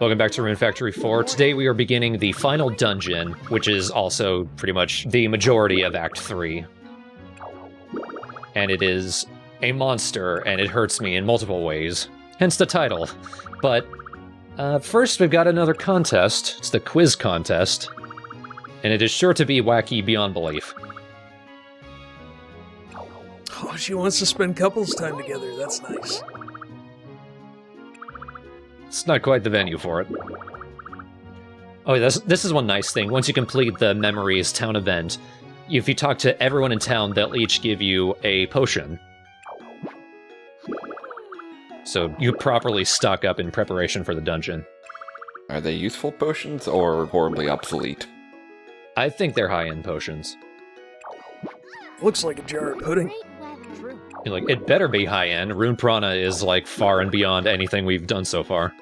Welcome back to Rune Factory 4. Today we are beginning the final dungeon, which is also pretty much the majority of Act 3. And it is a monster, and it hurts me in multiple ways. Hence the title. But first we've got another contest. It's the quiz contest. And it is sure to be wacky beyond belief. Oh, she wants to spend couples time together. That's nice. It's not quite the venue for it. Oh, this is one nice thing. Once you complete the Memories town event, if you talk to everyone in town, they'll each give you a potion. So you properly stock up in preparation for the dungeon. Are they useful potions or horribly obsolete? I think they're high-end potions. Looks like a jar of pudding. You're like, it better be high-end. Rune Prana is like far and beyond anything we've done so far.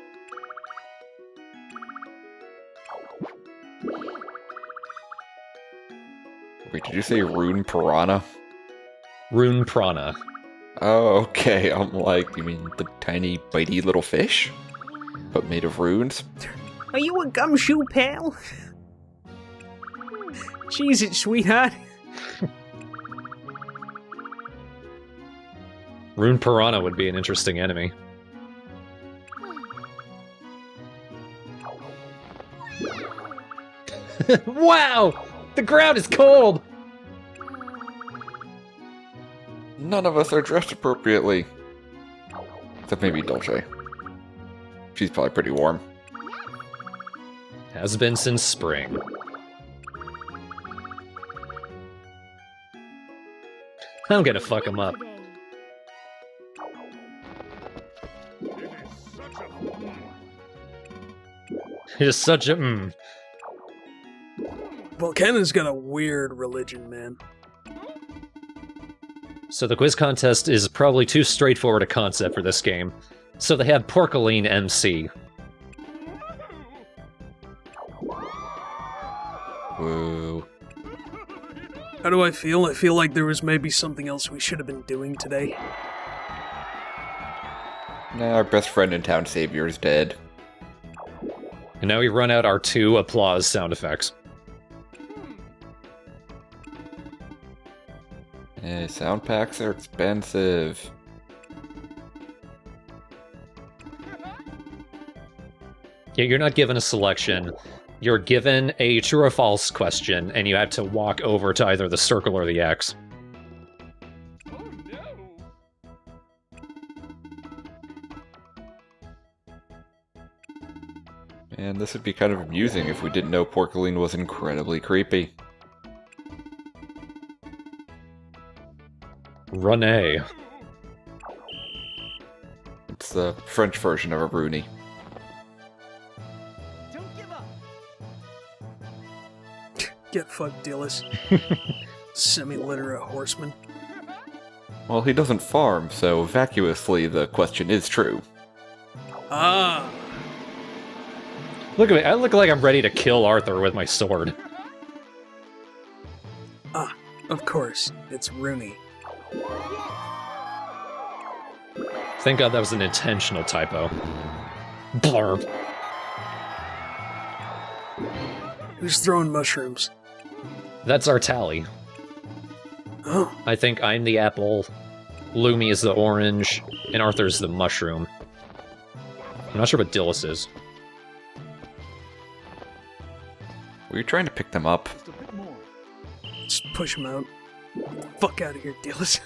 Wait, did you say Rune Prana? Rune Prana. Oh, okay. I'm like, you mean the tiny, bitey little fish? But made of runes? Are you a gumshoe, pal? Cheese it, sweetheart. Rune Prana would be an interesting enemy. Wow! The ground is cold! None of us are dressed appropriately. Except maybe Dolce. She's probably pretty warm. Has been since spring. I'm gonna fuck him up. It is such a Volcana's got a weird religion, man. So the quiz contest is probably too straightforward a concept for this game. So they have Porcaline MC. Woo. How do I feel? I feel like there was maybe something else we should have been doing today. Nah, our best friend in town, Savior, is dead. And now we run out our 2 applause sound effects. Sound packs are expensive. Yeah, you're not given a selection. You're given a true or false question, and you have to walk over to either the circle or the X. And this would be kind of amusing if we didn't know Porcaline was incredibly creepy. Rana. It's the French version of a Rooney. Get fucked, Dillis. Semi-literate horseman. Well, he doesn't farm, so vacuously the question is true. Ah! Look at me, I look like I'm ready to kill Arthur with my sword. Ah, of course. It's Rooney. Thank God that was an intentional typo. Blurb. Who's throwing mushrooms? That's our tally. Oh, I think I'm the apple, Lumi is the orange, and Arthur's the mushroom. I'm not sure what Dillis is. Were you trying to pick them up? just push him out. Fuck out of here, Dillis.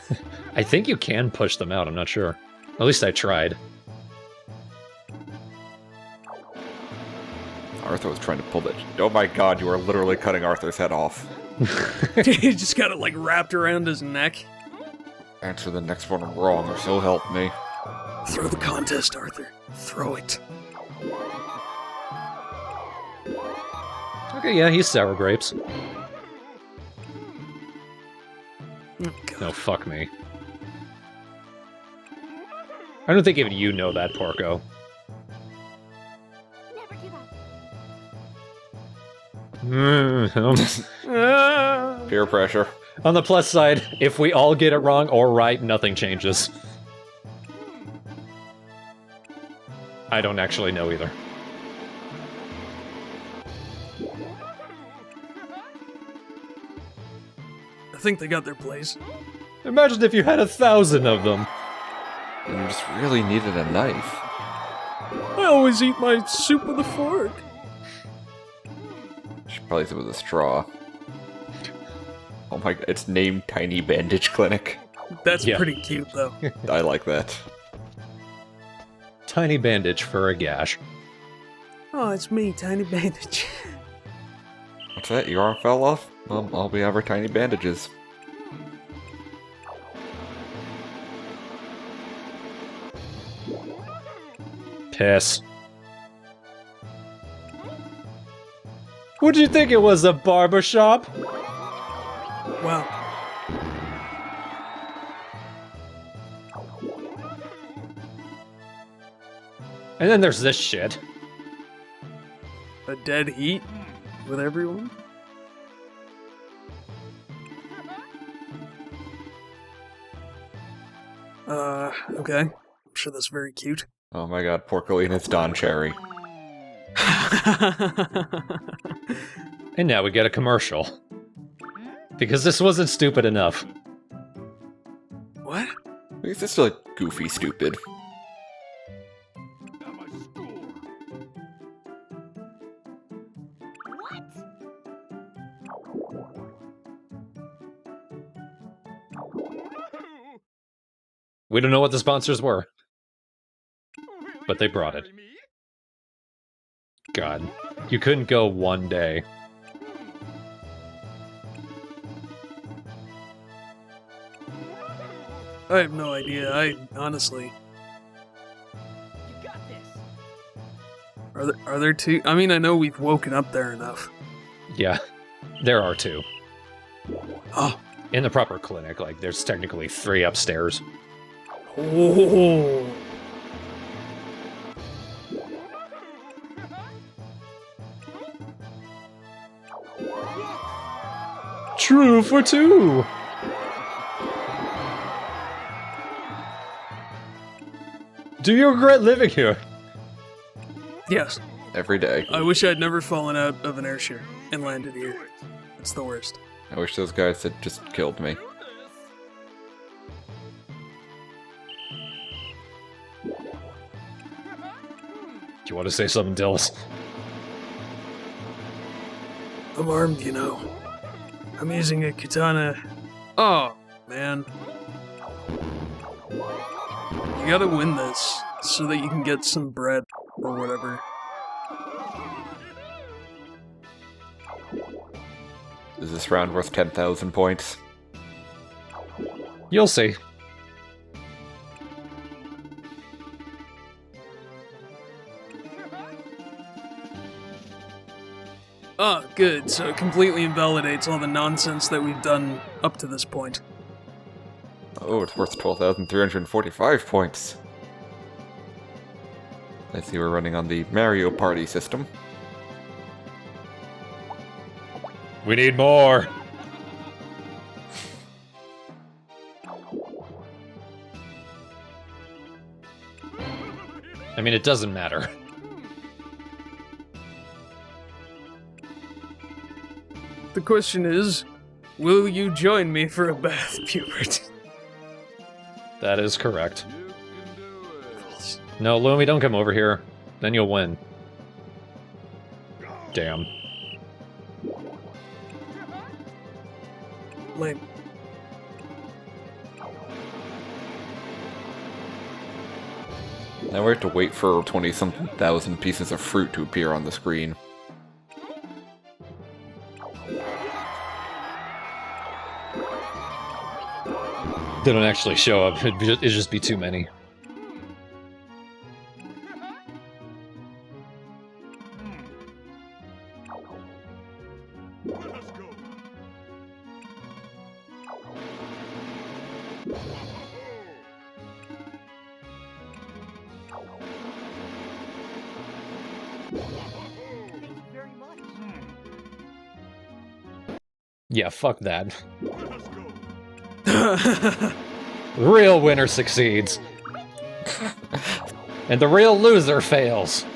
I think you can push them out, I'm not sure. At least I tried. Arthur was trying to pull that. Oh my god, you are literally cutting Arthur's head off. He just got it like wrapped around his neck. Answer the next one wrong, or so help me. Throw the contest, Arthur. Throw it. Okay, yeah, he's sour grapes. Oh, God. No, fuck me. I don't think even you know that, Porco. Peer pressure. On the plus side, if we all get it wrong or right, nothing changes. I don't actually know either. think they got their place. Imagine if you had 1,000 of them. And you just really needed a knife. I always eat my soup with a fork. She probably said with a straw. Oh my god, it's named Tiny Bandage Clinic. That's Yeah. pretty cute, though. I like that. Tiny bandage for a gash. Oh, it's me, Tiny Bandage. What's that? Your arm fell off? Well, I'll be over tiny bandages. Piss. What'd you think it was, a barber shop? Wow. And then there's this shit. A dead heat with everyone? Okay. I'm sure that's very cute. Oh my god, Porcolina's Don Cherry. And now we get a commercial. Because this wasn't stupid enough. What? It's just like goofy stupid. We don't know what the sponsors were. But they brought it. God. You couldn't go one day. I have no idea. Honestly. Are there two? I mean, I know we've woken up there enough. Yeah. There are 2. Oh. In the proper clinic, like, there's technically 3 upstairs. Oh. True for 2! Do you regret living here? Yes. Every day. I wish I'd never fallen out of an airship and landed here. It's the worst. I wish those guys had just killed me. Do you want to say something, Dills? I'm armed, you know. I'm using a katana. Oh, man. You gotta win this so that you can get some bread or whatever. Is this round worth 10,000 points? You'll see. Oh, good. So it completely invalidates all the nonsense that we've done up to this point. Oh, it's worth 12,345 points. I see we're running on the Mario Party system. We need more! I mean, it doesn't matter. The question is, will you join me for a bath, Pubert? That is correct. No, Lumi, don't come over here. Then you'll win. Damn. Lame. Now we have to wait for 20-something thousand pieces of fruit to appear on the screen. They don't actually show up. It'd just be too many. Yeah, fuck that. The real winner succeeds. And the real loser fails.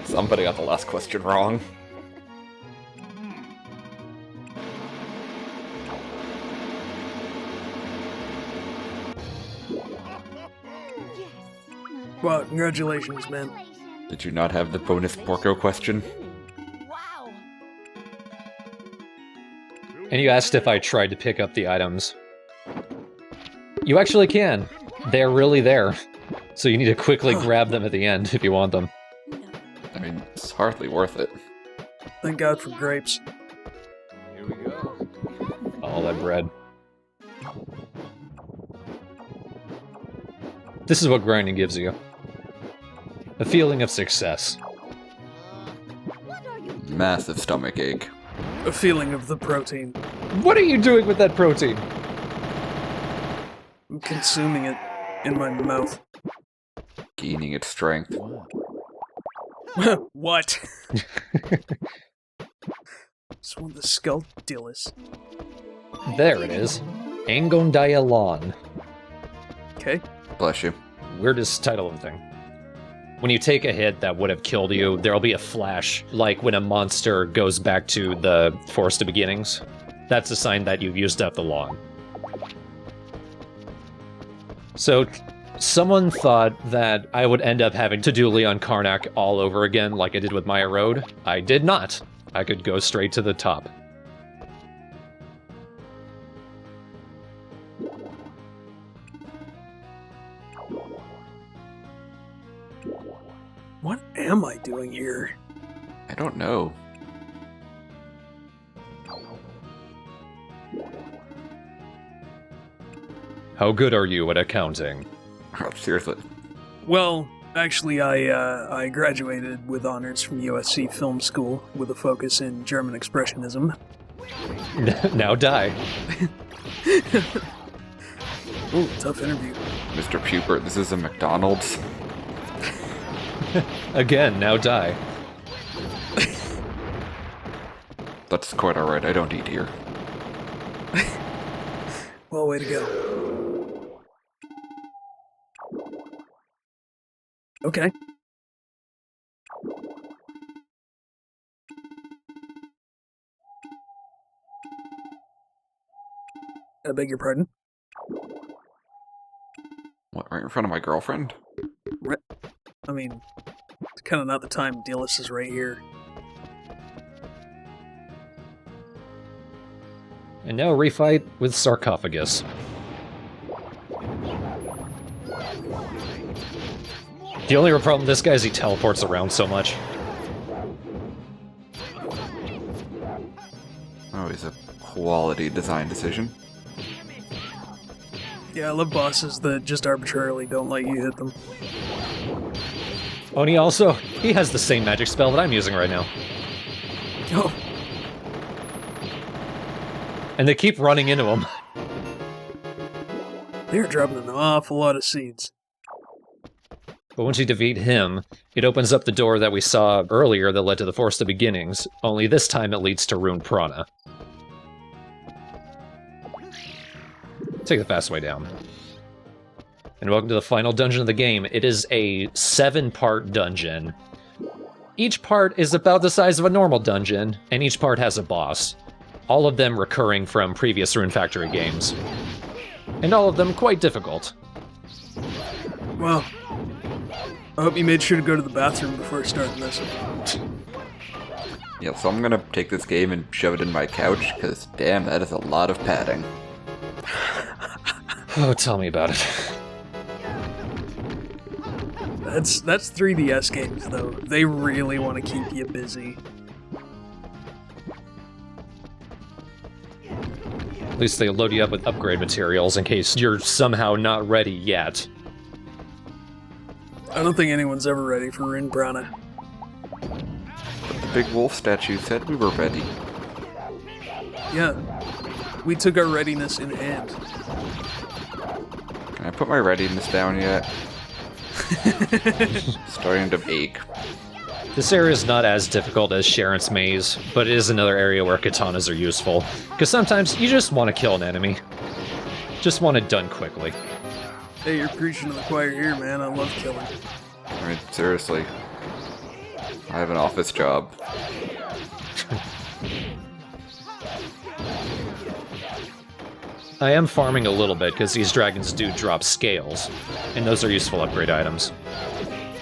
Somebody got the last question wrong. Wow, congratulations, man. Did you not have the bonus Porco question? Wow. And you asked if I tried to pick up the items. You actually can. They're really there. So you need to quickly grab them at the end if you want them. I mean, it's hardly worth it. Thank God for grapes. Here we go. All that bread. This is what grinding gives you. A feeling of success. What are you Massive stomach ache. A feeling of the protein. What are you doing with that protein? I'm consuming it in my mouth. Gaining its strength. What? Just want the skull dillis. There it is. Angondaya Okay. Bless you. Weirdest title of the thing. When you take a hit that would have killed you, there'll be a flash, like when a monster goes back to the Forest of Beginnings. That's a sign that you've used up the lawn. So, someone thought that I would end up having to do Leon Karnak all over again like I did with Maya Road. I did not. I could go straight to the top. What am I doing here? I don't know. How good are you at accounting? Seriously. Well, actually, I graduated with honors from USC Film School with a focus in German Expressionism. Now die. Ooh, tough interview. Mr. Pupert, this is a McDonald's. Again, now die. That's quite alright, I don't eat here. Well, way to go. Okay. I beg your pardon? What, right in front of my girlfriend? I mean, it's kind of not the time. Dillis is right here. And now refight with Sarcophagus. The only real problem with this guy is he teleports around so much. Oh, he's a quality design decision. Yeah, I love bosses that just arbitrarily don't let you hit them. Oh, and he has the same magic spell that I'm using right now. Oh, And they keep running into him. they're dropping an awful lot of seeds. But once you defeat him, it opens up the door that we saw earlier that led to the Forest of Beginnings, only this time it leads to Rune Prana. Take the fast way down. And welcome to the final dungeon of the game. It is a 7-part dungeon. Each part is about the size of a normal dungeon, and each part has a boss. All of them recurring from previous Rune Factory games. And all of them quite difficult. Well, I hope you made sure to go to the bathroom before starting this. Yeah, so I'm gonna take this game and shove it in my couch, because damn, that is a lot of padding. Oh, tell me about it. That's 3DS games, though. They really want to keep you busy. At least they load you up with upgrade materials in case you're somehow not ready yet. I don't think anyone's ever ready for Rune Prana. But the big wolf statue said we were ready. Yeah, we took our readiness in hand. Can I put my readiness down yet? Starting to ache. This area is not as difficult as Sharon's Maze, but it is another area where katanas are useful. Because sometimes you just want to kill an enemy. Just want it done quickly. Hey, you're preaching to the choir here, man. I love killing. I mean, seriously. I have an office job. I am farming a little bit because these dragons do drop scales, and those are useful upgrade items.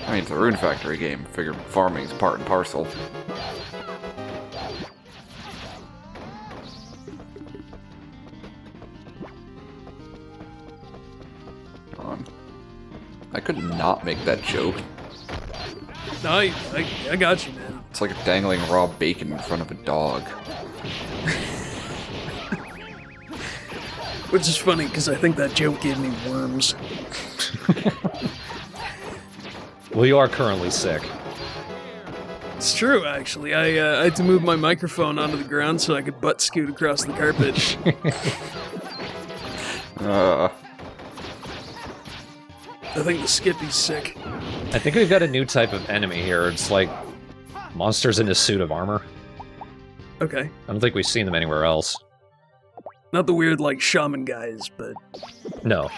I mean, it's a Rune Factory game. Figure farming's part and parcel. Come on. I could not make that joke. No, I got you, man. It's like dangling raw bacon in front of a dog. Which is funny, because I think that joke gave me worms. Well, you are currently sick. It's true, actually. I had to move my microphone onto the ground so I could butt scoot across the carpet. I think the Skippy's sick. I think we've got a new type of enemy here. It's like monsters in a suit of armor. Okay. I don't think we've seen them anywhere else. Not the weird, like, shaman guys, but... No.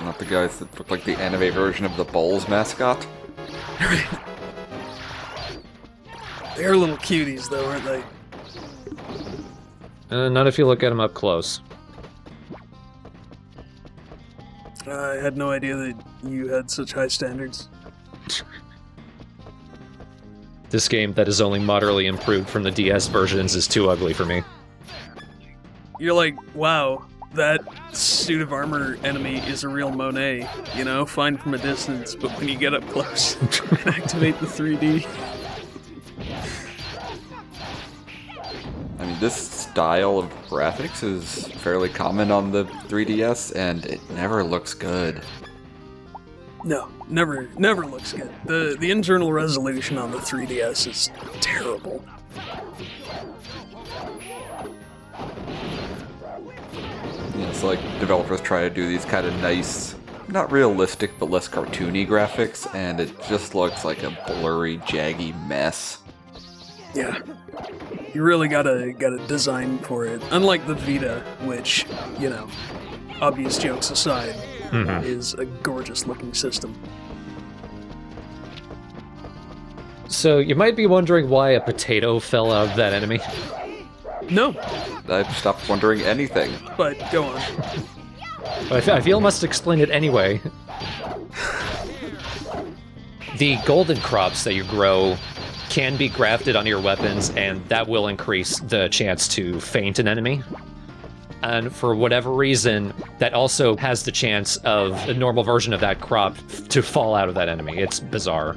Not the guys that look like the anime version of the Bulls mascot. They're little cuties, though, aren't they? Not if you look at them up close. I had no idea that you had such high standards. This game that is only moderately improved from the DS versions is too ugly for me. You're like, wow, that suit of armor enemy is a real Monet, you know, fine from a distance, but when you get up close and activate the 3D... I mean, this style of graphics is fairly common on the 3DS, and it never looks good. No, never looks good. The internal resolution on the 3DS is terrible. Yeah, it's like developers try to do these kind of nice, not realistic, but less cartoony graphics, and it just looks like a blurry, jaggy mess. Yeah. You really gotta design for it. Unlike the Vita, which, you know, obvious jokes aside, is a gorgeous looking system. So, you might be wondering why a potato fell out of that enemy. No, I've stopped wondering anything. but go on. But I feel I must explain it anyway. The golden crops that you grow can be grafted onto your weapons, and that will increase the chance to feint an enemy. And for whatever reason, that also has the chance of a normal version of that crop to fall out of that enemy. It's bizarre.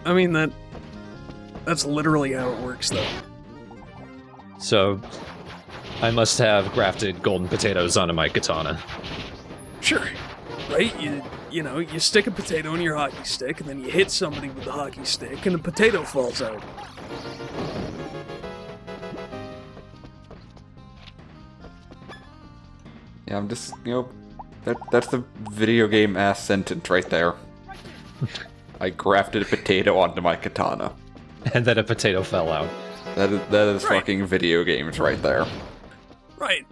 I mean, that's literally how it works, though. So, I must have grafted golden potatoes onto my katana. Sure. Right? You know, you stick a potato in your hockey stick, and then you hit somebody with the hockey stick, and the potato falls out. Yeah, I'm just, you know, that's the video game ass sentence right there. I grafted a potato onto my katana. And then a potato fell out. That is Right. fucking video games right there. Right.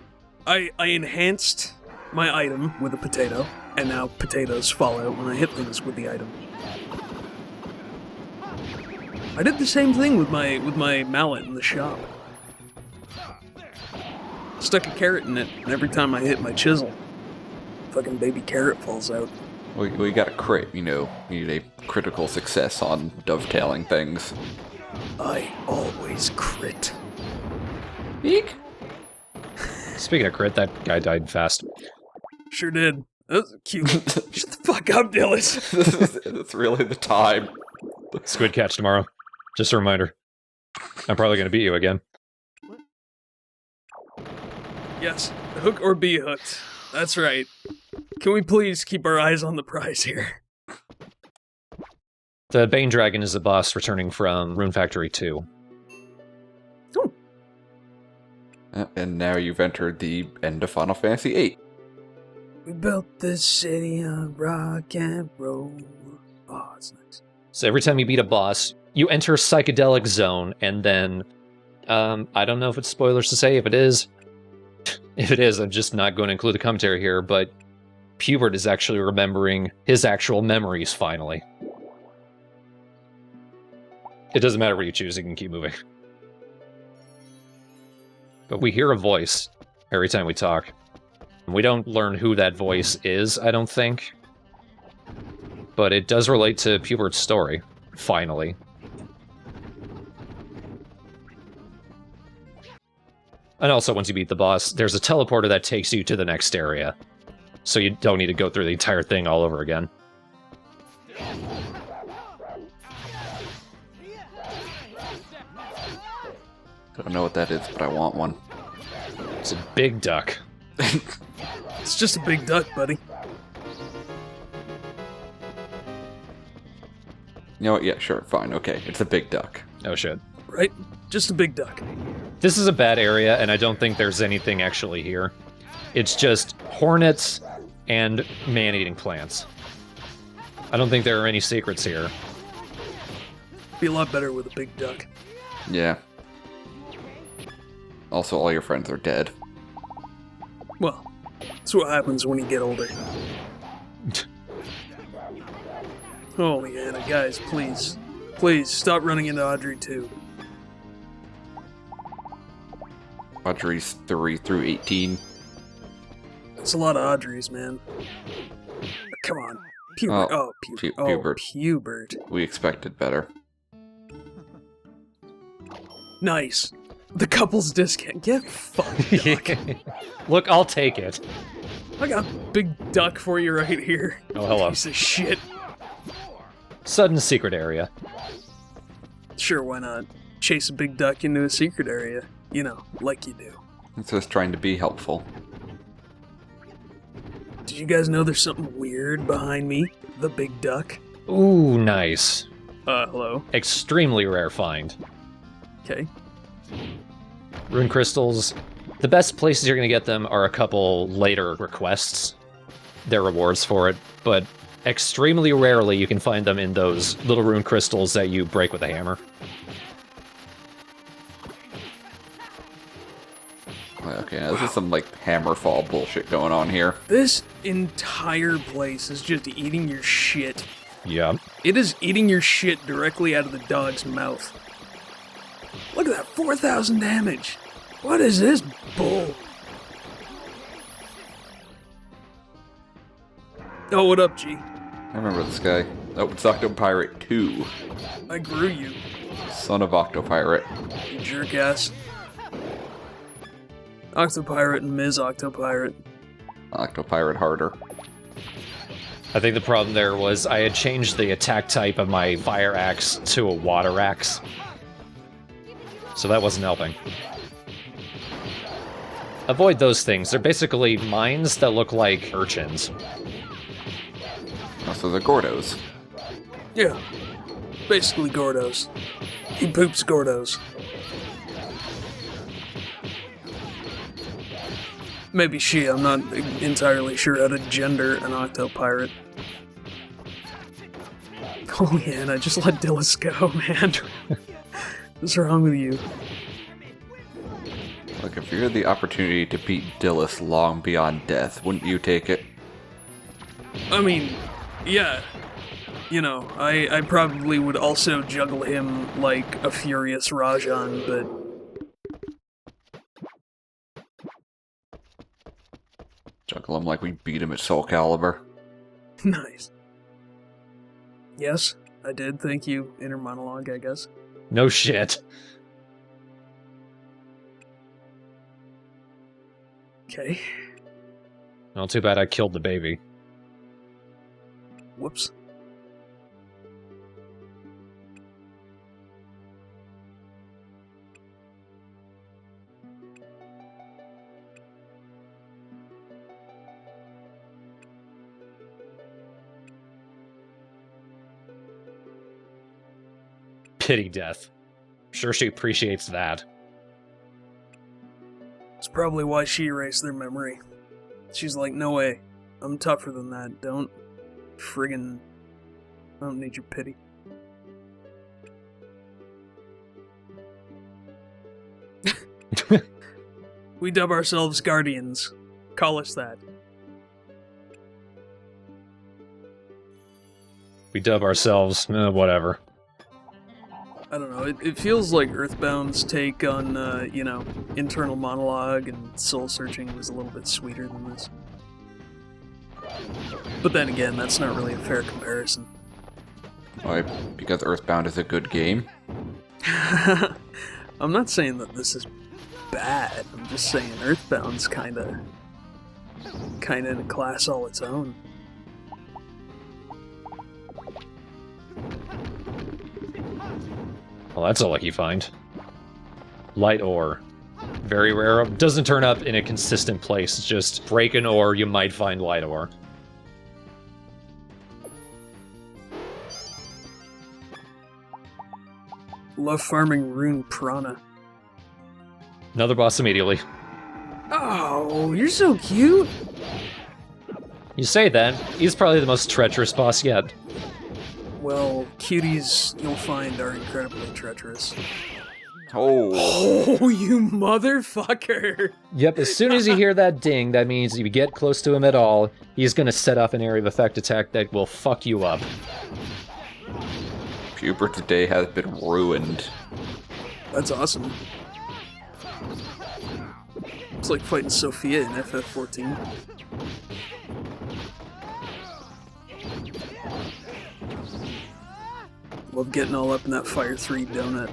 I enhanced my item with a potato, and now potatoes fall out when I hit things with the item. I did the same thing with my mallet in the shop. Stuck a carrot in it, and every time I hit my chisel, fucking baby carrot falls out. We got a crit, you know. We need a critical success on dovetailing things. I always crit. Eek! Speaking of crit, that guy died fast. Sure did. That was cute. Shut the fuck up, Dillis. It's really the time. Squid catch tomorrow. Just a reminder. I'm probably going to beat you again. Yes, hook or be hooked. That's right. Can we please keep our eyes on the prize here? The Bane Dragon is the boss returning from Rune Factory 2. Oh, And now you've entered the end of Final Fantasy VIII. we built this city on rock and roll. Oh, it's nice. So every time you beat a boss, you enter Psychedelic Zone, and then... I don't know if it's spoilers to say. If it is, I'm just not going to include the commentary here, but Pubert is actually remembering his actual memories, finally. It doesn't matter what you choose, you can keep moving. But we hear a voice every time we talk. We don't learn who that voice is, I don't think. But it does relate to Pubert's story, finally. And also, once you beat the boss, there's a teleporter that takes you to the next area. So you don't need to go through the entire thing all over again. Don't know what that is, but I want one. It's a big duck. It's just a big duck, buddy. You know what? Yeah, sure, fine, okay. It's a big duck. Oh shit. Right? Just a big duck. This is a bad area, and I don't think there's anything actually here. It's just hornets and man-eating plants. I don't think there are any secrets here. Be a lot better with a big duck. Yeah. Also, all your friends are dead. Well, that's what happens when you get older. Holy Anna, guys, please. Please, stop running into Audrey too. Audrey's 3 through 18. It's a lot of Audreys, man. Come on. Pubert. Oh, Pubert. Pubert. We expected better. Nice. The couple's discount. Get fucked, duck. Look, I'll take it. I got a big duck for you right here. Oh, hello. Piece of shit. Sudden secret area. Sure, why not? Chase a big duck into a secret area. You know, like you do. It's just trying to be helpful. Did you guys know there's something weird behind me? The big duck? Ooh, nice. Hello? Extremely rare find. Okay. Rune crystals. The best places you're going to get them are a couple later requests. They're rewards for it, but extremely rarely you can find them in those little rune crystals that you break with a hammer. Okay, now this is some, like, hammerfall bullshit going on here. This entire place is just eating your shit. Yeah. It is eating your shit directly out of the dog's mouth. Look at that, 4,000 damage. What is this bull? Oh, what up, G? I remember this guy. Oh, it's Octopirate 2. I grew you, Son of Octopirate. you jerk ass. Octopirate and Ms. Octopirate. Octopirate harder. I think the problem there was I had changed the attack type of my fire axe to a water axe. So that wasn't helping. Avoid those things. They're basically mines that look like urchins. Also, the Gordos. Yeah, basically Gordos. He poops Gordos. Maybe she, I'm not entirely sure how to gender an Octopirate. Oh man, I just let Dillis go, man. What's wrong with you? Look, if you had the opportunity to beat Dillis long beyond death, wouldn't you take it? I mean, yeah. You know, I probably would also juggle him like a furious Rajan, but... Juggle him like we beat him at Soul Calibur. Nice. Yes, I did. Thank you. Inner monologue, I guess. No shit. Okay. Well, too bad I killed the baby. Whoops. Pity death. Sure she appreciates that. It's probably why she erased their memory. She's like, no way. I'm tougher than that. Don't friggin'... I don't need your pity. We dub ourselves Guardians. Call us that. We dub ourselves, whatever. I don't know. know, it feels like Earthbound's take on, internal monologue and soul searching was a little bit sweeter than this. But then again, that's not really a fair comparison. Why? Because Earthbound is a good game? I'm not saying that this is bad, I'm just saying Earthbound's kinda in a class all its own. Well, that's a lucky find. Light ore. Very rare. Doesn't turn up in a consistent place. Just break an ore, you might find light ore. Love farming Rune Prana. Another boss immediately. Oh, you're so cute! You say that. He's probably the most treacherous boss yet. Well, cuties you'll find are incredibly treacherous. Oh. Oh, you motherfucker! Yep, as soon as you hear that ding, that means if you get close to him at all, he's gonna set off an area of effect attack that will fuck you up. Pubert's day has been ruined. That's awesome. It's like fighting Sophia in FF14. Love getting all up in that Fire 3 donut.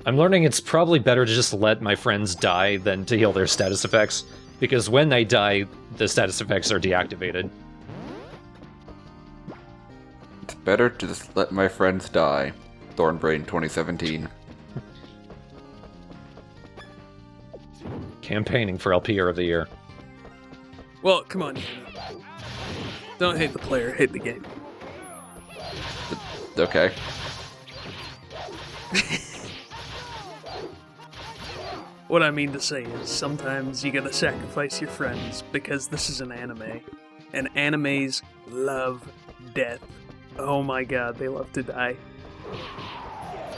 I'm learning it's probably better to just let my friends die than to heal their status effects, because when they die, the status effects are deactivated. It's better to just let my friends die. Thornbrain 2017. Campaigning for LPR of the Year. Well, come on. Don't hate the player, hate the game. Okay. What I mean to say is, sometimes you gotta sacrifice your friends, because this is an anime. And animes love death. Oh my god, they love to die.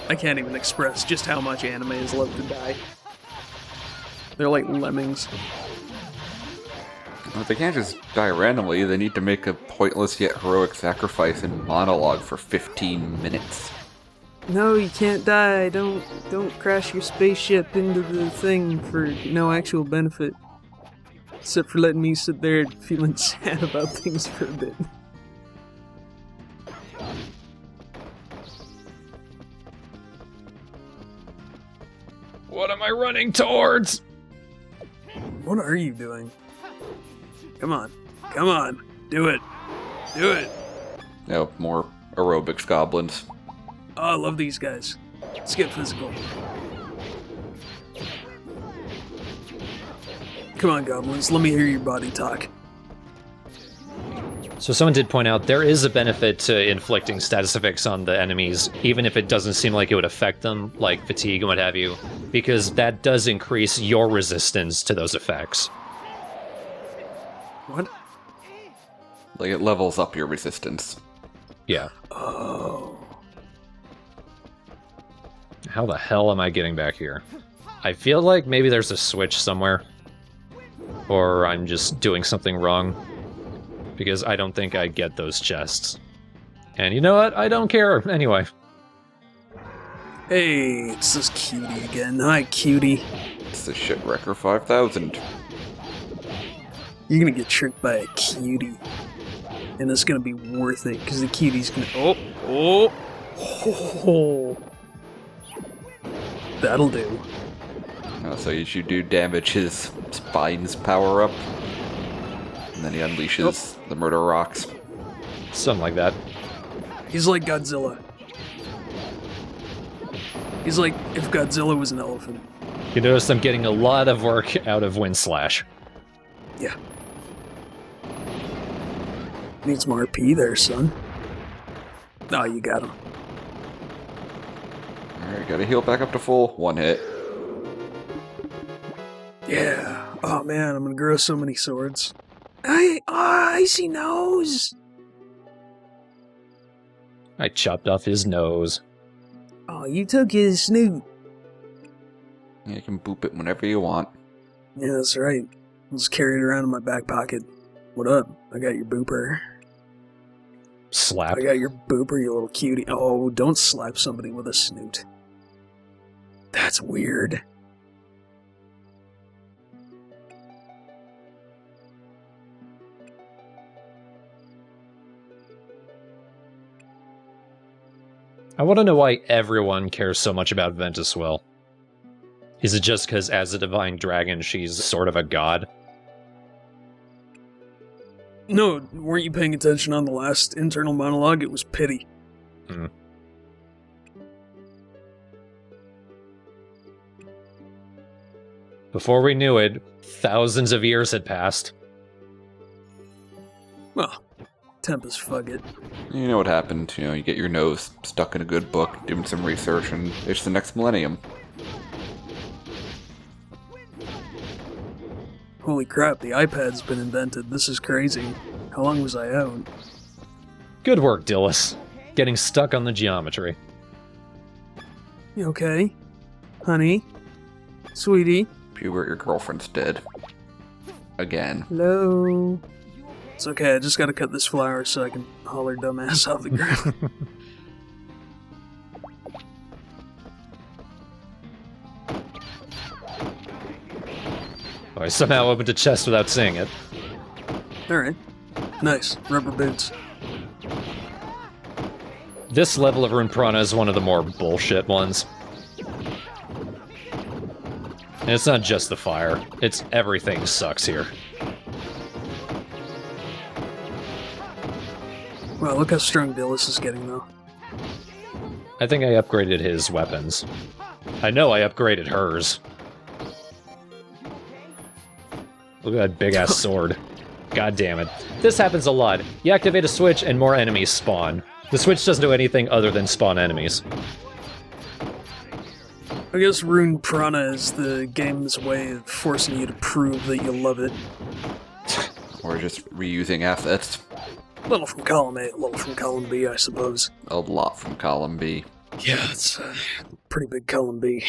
I can't even express just how much animes love to die. They're like lemmings. Well, they can't just die randomly, they need to make a pointless yet heroic sacrifice and monologue for 15 minutes. No, you can't die. Don't crash your spaceship into the thing for no actual benefit. Except for letting me sit there feeling sad about things for a bit. What am I running towards? What are you doing? Come on. Come on. Do it. Do it. No, more aerobics goblins. Oh, I love these guys. Let's get physical. Come on, goblins. Let me hear your body talk. So someone did point out there is a benefit to inflicting status effects on the enemies, even if it doesn't seem like it would affect them, like fatigue and what have you, because that does increase your resistance to those effects. What? Like, it levels up your resistance. Yeah. Oh. How the hell am I getting back here? I feel like maybe there's a switch somewhere. Or I'm just doing something wrong. Because I don't think I get those chests. And you know what? I don't care anyway. Hey, it's this cutie again. Hi, cutie. It's the Shitwrecker 5000. You're gonna get tricked by a cutie. And it's gonna be worth it, because the cutie's gonna... Oh! That'll do. So you should do damage his spine's power up. And then he unleashes the murder rocks. Something like that. He's like Godzilla. He's like if Godzilla was an elephant. You notice I'm getting a lot of work out of Wind Slash. Yeah. Need some RP there, son. Oh, you got him. Alright, gotta heal back up to full. One hit. Yeah. Oh man, I'm gonna grow so many swords. Icy nose! I chopped off his nose. Oh, you took his snoot. You can boop it whenever you want. Yeah, that's right. I'll just carry it around in my back pocket. What up? I got your booper. Slap. I got your booper, you little cutie. Oh, don't slap somebody with a snoot. That's weird. I want to know why everyone cares so much about Ventuswell. Is it just because as a divine dragon, she's sort of a god? No, weren't you paying attention on the last internal monologue? It was pity. Hmm. Before we knew it, thousands of years had passed. Well, Tempest fuck it. You know what happened. You get your nose stuck in a good book, doing some research, and it's the next millennium. Holy crap, the iPad's been invented. This is crazy. How long was I out? Good work, Dillis. Getting stuck on the geometry. You okay? Honey? Sweetie? Hubert, your girlfriend's dead. Again. Hello? It's okay, I just gotta cut this flower so I can haul her dumbass off the ground. Oh, I somehow opened a chest without seeing it. Alright. Nice. Rubber boots. This level of Rune Prana is one of the more bullshit ones. And it's not just the fire, it's everything sucks here. Wow, look how strong Dillis is getting, though. I think I upgraded his weapons. I know I upgraded hers. Look at that big-ass sword. God damn it. This happens a lot. You activate a switch and more enemies spawn. The switch doesn't do anything other than spawn enemies. I guess Rune Prana is the game's way of forcing you to prove that you love it. Or just reusing assets. A little from column A, a little from column B, I suppose. A lot from column B. Yeah, it's a pretty big column B.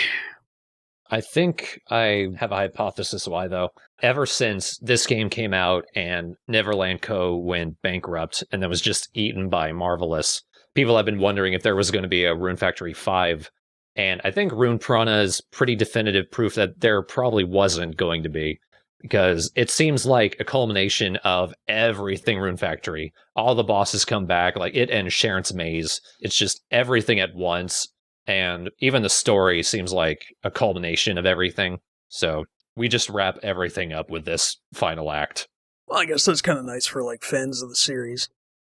I think I have a hypothesis why, though. Ever since this game came out and Neverland Co. went bankrupt and then was just eaten by Marvelous, people have been wondering if there was going to be a Rune Factory 5. And I think Rune Prana is pretty definitive proof that there probably wasn't going to be. Because it seems like a culmination of everything Rune Factory. All the bosses come back, like it and Sharon's Maze. It's just everything at once. And even the story seems like a culmination of everything. So we just wrap everything up with this final act. Well, I guess that's kind of nice for, like, fans of the series.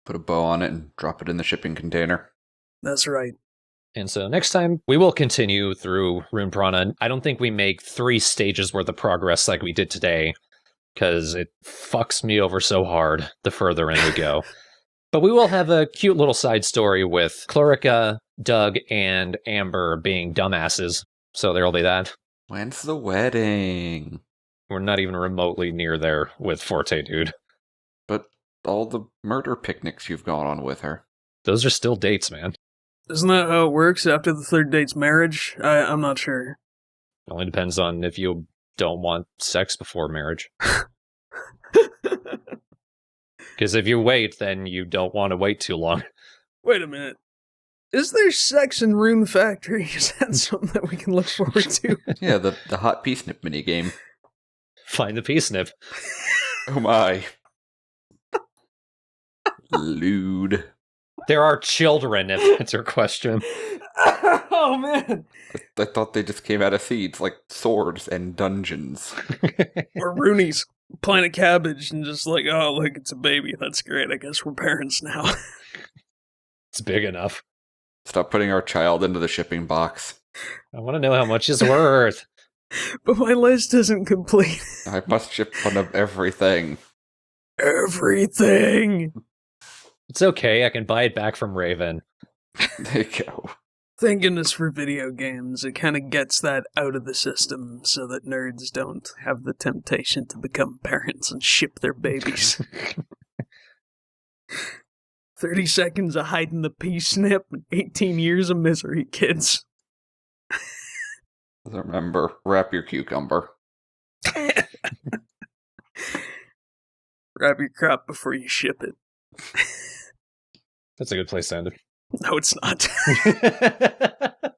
Put a bow on it and drop it in the shipping container. That's right. And so next time, we will continue through Rune Prana. I don't think we make 3 stages worth of progress like we did today, because it fucks me over so hard the further in we go. But we will have a cute little side story with Clorica, Doug, and Amber being dumbasses. So there'll be that. When's the wedding? We're not even remotely near there with Forte, dude. But all the murder picnics you've gone on with her. Those are still dates, man. Isn't that how it works after the third date's marriage? I'm not sure. It only depends on if you don't want sex before marriage. Because if you wait, then you don't want to wait too long. Wait a minute. Is there sex in Rune Factory? Is that something that we can look forward to? Yeah, the hot pea snip minigame. Find the pea snip. Oh my. Lewd. There are children, if that's your question. Oh, man. I thought they just came out of seeds, like swords and dungeons. Or Roonies. Plant a cabbage and just like, oh, look, it's a baby. That's great. I guess we're parents now. It's big enough. Stop putting our child into the shipping box. I want to know how much it's worth. But my list isn't complete. I must ship one of everything. Everything. It's okay, I can buy it back from Raven. There you go. Thank goodness for video games. It kind of gets that out of the system so that nerds don't have the temptation to become parents and ship their babies. 30 seconds of hiding the pea snip and 18 years of misery, kids. Remember, wrap your cucumber. Grab your crop before you ship it. That's a good place to end No, it's not. it.